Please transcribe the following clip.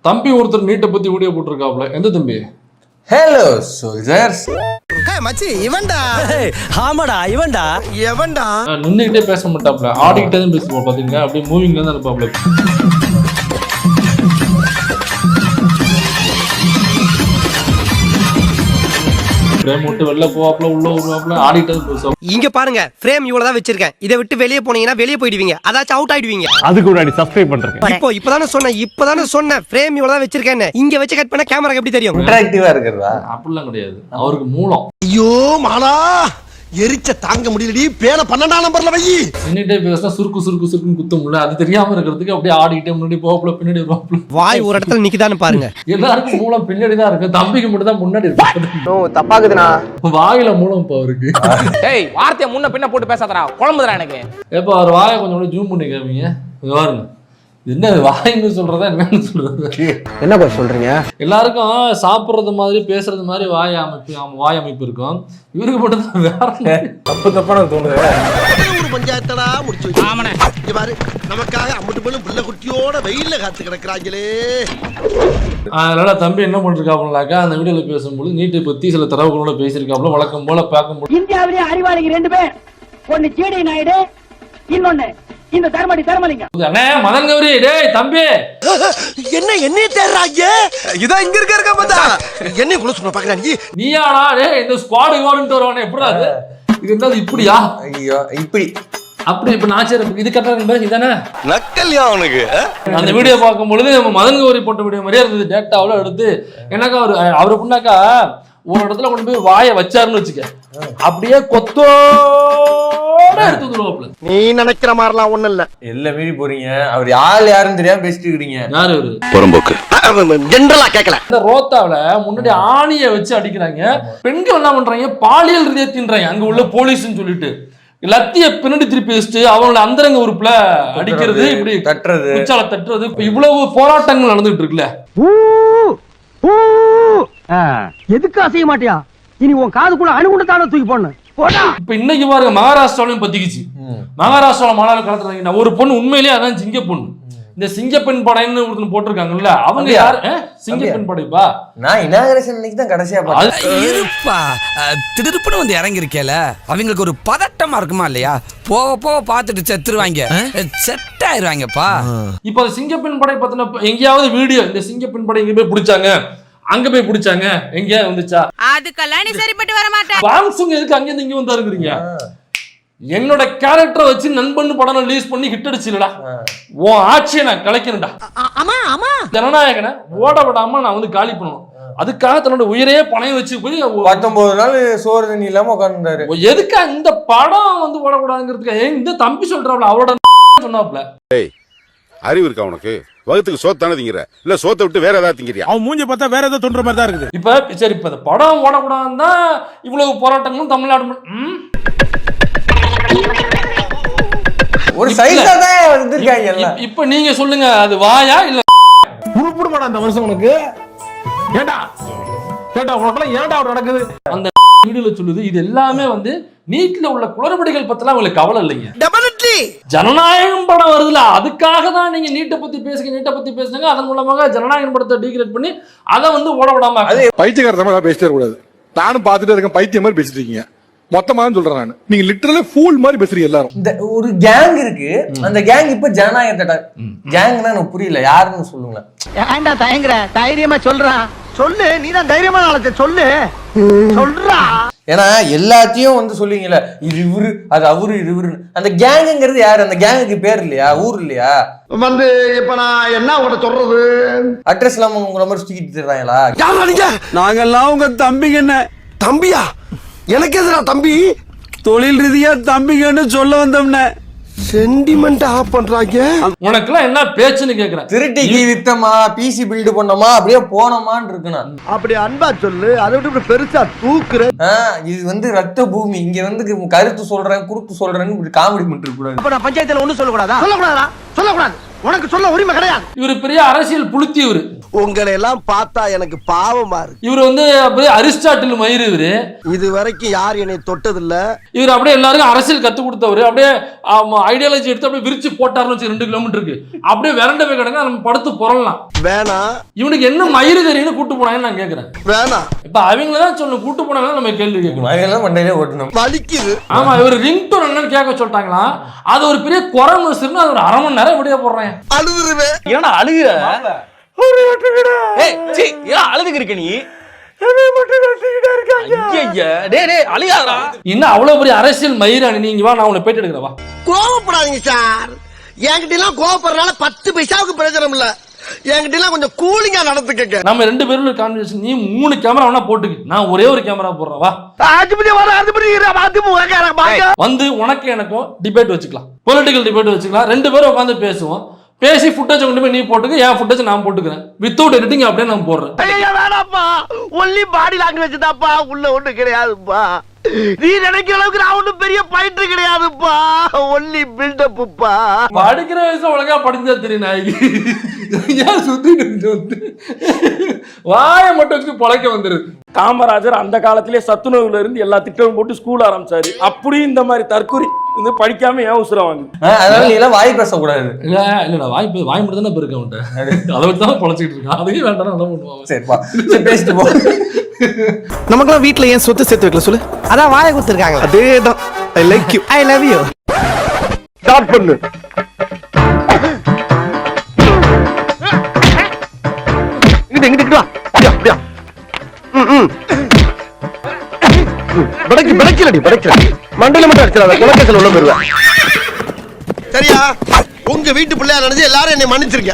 தம்பி ஒருத்தர் நீட்டை பத்தி வீடியோ போட்டிருக்காப்ல. எந்த தம்பி? Hello soldiers. மச்சி இவன்டா. ஆமாடா இவன்டா. எவன்டா? நின்னுகிட்டே பேச மாட்டாப்ல, ஆடிக்கிட்டே தான் பேசுவோம் பாத்தீங்களா. அப்படியே மூவிங்ல தான் இருப்பாப்ல. ஃப்ரேம் விட்டு வெளில போவாப்ல, உள்ள வருவாப்ல, ஆடிக்கிட்டே பேசுவோம். இங்க பாருங்க, ஃப்ரேம் இவ்வளவுதான் வச்சிருக்கேன். இதை விட்டு வெளியே போனீங்கன்னா வெளியே போயிடுவீங்க, அதாச்சும் அவுட் ஆயிடுவீங்க. அதுக்கு முன்னாடி சப்ஸ்கிரைப் பண்றேன். இப்பதானே சொன்னேன் ஃப்ரேம் இவ்வளவுதான் வச்சிருக்கேன்னு. இங்க வச்சு கட் பண்ண கேமராக்கு எப்படி தெரியும்? இன்டராக்டிவா இருக்கிறதா? அப்படிலாம் கிடையாது, அவருக்கு மூலம். ஐயோ மாலா, எரிச்ச தாங்க முடியலடி. பேன 12ஆம் நம்பர்ல வை. நின்னுட்டே பேசினா சுருக்கு சுருக்கு சுருக்குன்னு குத்தும்ல, அது தெரியாம இருக்கிறதுக்கு அப்படியே ஆடிக்கிட்டே முன்னாடி போவாப்ல, பின்னாடி வருவாப்ல. வாய் ஒரு இடத்துல நிக்குதான்னு பாருங்க. எல்லாருக்கும் மூலம் பின்னாடி தான் இருக்கு, தம்பிக்கு மட்டும் தான் முன்னாடி இருக்கு. தப்பாக்குதுண்ணா. வாயில மூலம் இப்ப அவருக்கு. ஏய், வார்த்தையை முன்ன பின்ன போட்டு பேசாதடா, குழம்புதுடா எனக்கு. எப்ப அவர் வாயை கொஞ்சம் ஜூம் பண்ணி காமிங்க பாருங்க. என்ன வாயின்னு சொல்றதா என்னன்னு சொல்றது? என்ன போய் சொல்றீங்க? எல்லாருக்கும் சாப்பிடுறது மாதிரி பேசுறது மாதிரி வாய் அமைப்பு இருக்கும். இவருக்கு மட்டும் தான் வேற தப்பான தோணுது. ஒரு பஞ்சாயத்தடா முடிச்சு வச்சு பாரு, நமக்காக அம்பட்டு போலும் பிள்ளை குட்டியோட வெயில்ல காத்து கிடக்குறாங்களே. அதனால தம்பி என்ன பண்ணிருக்காப்லாக்கா, அந்த வீடியோல பேசும்போது நீட்டை பத்தி சில தரவுகளோட பேசியிருக்காப்ல. வழக்கம் போல பார்க்கும்போது இந்தியாவிலே அறிவாளிகள் 2 பேர், ஒன்னு ஜிடி நாயுடு, இன்னொன்னு இந்த தர்மலிங்க. அண்ணே மதன் கௌரி, டேய் தம்பி என்ன தேடுறாங்க? இதான் இங்க இருக்க பார்த்தா என்ன குள்ள சொன்ன பாக்குறாங்க. நீயாடா? டேய் இந்த ஸ்குவாட் இவார்டுன்னு வருவானே, எப்படா அது? இது என்ன இப்படியா? ஐயோ இப்படி அப்படி இப்ப நான் சரி இது கரெக்டா இதானே நக்கல்யா அவனுக்கு. அந்த வீடியோ பார்க்கும்பொழுது நம்ம மதன் கௌரி போட்ட வீடியோ மாதிரியே இருந்தது. டேட்டாவில எடுத்து என்னக்கா அவரு புண்ணாக்கா ஒரு இடத்துல கொண்டு போய் வாயை வச்சாருன்னு வச்சுக்க, அப்படியே கொத்தோட எடுத்து வந்துருவாப்ல. நீ நினைக்கிற மாதிரிலாம் ஒண்ணும் இல்ல. எல்லாம் மீறி போறீங்க. அவர் யாருன்னு தெரியாம பேசிட்டு இருக்கீங்க. யாரு அவரு? புறம்போக்கு ஜெனரலா கேட்கல. இந்த ரோத்தாவில முன்னாடி ஆணியை வச்சு அடிக்கிறாங்க. பெண்கள் என்ன பண்றாங்க, பாலியல் ரீதியா தின்றாங்க. அங்க உள்ள போலீஸ்ன்னு சொல்லிட்டு லத்திய பின்னாடி திருப்பி வச்சுட்டு அவங்களோட அந்தரங்க உறுப்புல அடிக்கிறது, இப்படி தட்டுறது, உச்சால தட்டுறது. இவ்வளவு போராட்டங்கள் நடந்துட்டு இருக்குல்ல. எதுக்கு அசைய மாட்டியா? இனி உன் காதுக்குள்ள அணுகுண்டத்தான தூக்கி போடணும். இப்ப இன்னைக்கு பாருங்க, மகாராஷ்டிராவிலும் பத்திக்குச்சு. மகாராஷ்டிராவில மாநாடு கலந்துறாங்க. ஒரு பொண்ணு உண்மையிலேயே அதான் சிங்க பொண்ணு. இந்த சிங்கப்பெண் படைன்னு ஒருத்தர் போட்டிருக்காங்கல்ல, அவங்க யாரு? சிங்கப்பெண் படைப்பா. நான் இனாகரேஷன் அன்னைக்கு தான் கடைசியா பார்த்தேன். இருப்பா, திடுப்புன்னு வந்து இறங்கி இருக்கேல, அவங்களுக்கு ஒரு பதட்டமா இருக்குமா இல்லையா? போக போக பார்த்துட்டு செத்துருவாங்க, செட் ஆயிருவாங்கப்பா. இப்ப சிங்கப்பெண் படை பத்தின எங்கேயாவது வீடியோ, இந்த சிங்கப்பெண் படை எங்க போய் பிடிச்சாங்க, அங்க போய் பிடிச்சாங்க, எங்கேயா வந்துச்சா? அதுக்கெல்லாம் நீ சரிப்பட்டு வர மாட்டேன். சாம்சங் எதுக்கு அங்க இருந்து இங்க வந்தா இருக்கிறீங்க? என்னோட கேரக்டரை வச்சு நண்பன் படம் ரிலீஸ் பண்ணி ஹிட் அடிச்சுலடா, உன் ஆட்சியை நான் கலைக்கணும்டா. ஜனநாயகனை ஓட விடாம நான் வந்து காலி பண்ணணும். அதுக்காக தன்னோட உயிரையே பணைய வச்சு போய் 19 நாள் சோறு தண்ணி இல்லாம உட்கார்ந்தாரு. எதுக்கா இந்த படம் வந்து ஓடக்கூடாதுங்கிறதுக்கு இந்த தம்பி சொல்றாப்ல, அவரோட சொன்னாப்ல. அறிவு இருக்கா உனக்கு? வகுத்துக்கு சோத்து தானே திங்கிற, இல்ல சோத்தை விட்டு வேற ஏதாவது திங்கிறியா? அவன் மூஞ்சி பார்த்தா வேற ஏதோ தோன்ற மாதிரி தான் இருக்குது. இப்ப சரி, இப்ப இந்த படம் ஓடக்கூடாதுன்னு தான் இவ்வளவு போராட்டங்களும் தமிழ்நாடு. ஒரு சைஸா தான் வந்திருக்காங்க. இப்ப நீங்க சொல்லுங்க, அது வாயா இல்ல உருப்படுமாடா அந்த வருஷம் உனக்கு? ஏண்டா கேட்டா உனக்குலாம் ஏன்டா அவர் நடக்குது? அந்த வீடியோல சொல்லுது. இது எல்லாமே வந்து நீட்ல உள்ள குளறுபடிகள் பத்திலாம் உங்களுக்கு கவலை இல்லைங்க. ஜனநாயகம் படம் வருதுல, அதுக்காக தான் நீங்க நீட்டை பத்தி பேசுங்க. அதன் மூலமாக ஜனநாயகம் படத்தை டீக்ரேட் பண்ணி அதை வந்து ஓட விடாம. பைத்தியக்காரத்தமா பேசிட்டே கூடாது. நானும் பார்த்துட்டே இருக்கேன், பைத்தியம் மாதிரி பேசிட்டு இருக்கீங்க. மொத்தமா சொல்றேன் நான், நீங்க லிட்டரலா ஃபூல் மாதிரி பேசுறீங்க எல்லாரும். இந்த ஒரு கேங் இருக்கு, அந்த கேங் இப்ப ஜனநாயகத்தோட கேங்னா எனக்கு புரியல, யாருன்னு சொல்லுங்க. ஏன்டா தயங்குற? தைரியமா சொல்றான், சொல்லு. நீதான் தைரியமான ஆளத்தை சொல்லு, சொல்றா. ஏன்னா எல்லாத்தையும் வந்து சொல்லுவீங்கல்ல, இது இவரு, அது அவரு, இது இவருன்னு. அந்த கேங்குங்கிறது யாரு? அந்த கேங்குக்கு பேர் இல்லையா, ஊர் இல்லையா? வந்து இப்ப நான் என்ன உங்கள்ட்ட சொல்றது? அட்ரஸ் இல்லாம உங்களை மாதிரி சுத்திக்கிட்டு தர்றாங்களா? நாங்கெல்லாம் உங்க தம்பிங்க. என்ன தம்பியா? எனக்கு எதுனா தம்பி? தொழில் ரீதியா தம்பிங்கன்னு சொல்ல வந்தோம்னே. சென்டிமெண்ட் ஆஃப் பண்றாங்க. உனக்குலாம் என்ன பேச்சுன்னு கேக்குறேன். திருட்டிக்கு வித்தமா, பிசி பில்டு பண்ணோமா, அப்படியே போனோமான்னு இருக்கணும். அப்படி அன்பா சொல்லு, அதை விட்டு பெருசா தூக்குற. இது வந்து ரத்த பூமி. இங்க வந்து கருத்து சொல்றேன், குறுத்து சொல்றேன்னு காமெடி பண்ணிட்டு கூடாது. அப்ப நான் பஞ்சாயத்துல ஒண்ணும் சொல்லக்கூடாதா? சொல்லக்கூடாது. உனக்கு சொல்ல உரிமை கிடையாது. இவர் பெரிய அரசியல் புளுத்தி இவரு. உங்களை எல்லாம் பார்த்தா எனக்கு பாவமா இருக்கு. இவர் வந்து அப்படியே அரிஸ்டாட்டில் மயிறு இவரு. இது வரைக்கும் யார் என்னை தொட்டதில்ல. இவர் அப்படியே எல்லாருக்கும் அரசியல் கத்து கொடுத்தவரு. அப்படியே ஐடியாலஜி எடுத்து அப்படியே விரிச்சு போட்டாருன்னு வச்சு 2 கிலோமீட்டருக்கு அப்படியே விரண்ட போய் கிடங்க, நம்ம படுத்து புரளலாம். வேணாம், இவனுக்கு என்ன மயிறு தெரியும்னு கூட்டு போனாங்கன்னு நான் கேக்குறேன். வேணாம், இப்ப அவங்களதான் சொல்லணும், கூட்டு போனாங்க நம்ம கேள்வி கேட்கணும். அதெல்லாம் மண்டையிலே ஓட்டணும். வலிக்குது. ஆமா, இவர் ரிங் டோன் என்னன்னு கேட்க சொல்லிட்டாங்களா, அது ஒரு பெரிய குறை மனுஷன். அது ஒரு 1/2 மணி நேரம் எப்படியா போடுறேன். அழுதுருவேன். ஏன்னா அழுகுற அழுதுக்கு இருக்க நீ அழுகாதா? இன்னும் அவ்வளவு பெரிய அரசியல் மயிரானி நீங்க வா, நான் உன்னை பேட்டி எடுக்கிறவா. கோவப்படாதீங்க சார். என்கிட்ட எல்லாம் கோவப்படுறதுனால 10 பைசாவுக்கு பிரயோஜனம் இல்ல. என்கிட்ட எல்லாம் கொஞ்சம் கூலிங்கா நடந்துக்க. நம்ம 2 பேரும் கான்வர்சேஷன். நீ 3 கேமரா வேணா போட்டுக்கு, நான் ஒரே ஒரு கேமரா போடுறேன் வா. வந்து உனக்கு எனக்கும் டிபேட் வச்சுக்கலாம், பொலிட்டிக்கல் டிபேட் வச்சுக்கலாம். 2 பேரும் உட்காந்து பேசுவோம். பேசி ஃபுட்டேஜ் கொண்டு போய் நீ போட்டுக்க, என் ஃபுட்டேஜ் நான் போட்டுக்கிறேன். வித்தவுட் எடிட்டிங் அப்படியே நான் போடுறேன். வேணாப்பா, ஒன்லி பாடி லாங்குவேஜ் தான்ப்பா, உள்ள ஒண்ணு கிடையாதுப்பா. நீ நினைக்கிற அளவுக்கு நான் ஒண்ணும் பெரிய பயிற்று கிடையாதுப்பா, ஒன்லி பில்டப்புப்பா. படிக்கிற வயசுல ஒழுங்கா படிச்சா தெரியும் நாய்க்கு. ஏன் சுத்திட்டு வந்து வாயை மட்டும் வச்சு பழக்க வந்துருது. காமராஜர் அந்த காலத்திலே சத்துணவுல இருந்து எல்லா திட்டமும் போட்டு ஸ்கூல் ஆரம்பிச்சாரு. அப்படியும் இந்த மாதிரி தற்கொலை வந்து படிக்காம ஏன் உசுர வாங்க. அதனால நீ எல்லாம் வாய் பேசக்கூடாது. இல்லடா, வாய் மட்டும் தானே இருக்கு அவன்கிட்ட, அதை வச்சு தான் பழச்சிட்டு இருக்கான். அதையும் வேண்டாம் அதான் பண்ணுவாங்க. சரிப்பா, சரி பேசிட்டு போ. நமக்கெல்லாம் வீட்ல ஏன் சொத்து சேர்த்து வைக்கல சொல்லு? அதான் வாயை குத்துருக்காங்க. அதேதான். I like you, I love you. Start பண்ணு. இங்கிட்டு வா. அப்படியா படைக்கலடி மண்டையில மட்டும் அடிச்சிடாத, குலக்கேசல் உள்ள போயிருவேன். சரியா? உங்க வீட்டு பிள்ளையா நினைச்சு எல்லாரும் என்னை மன்னிச்சிருக்க.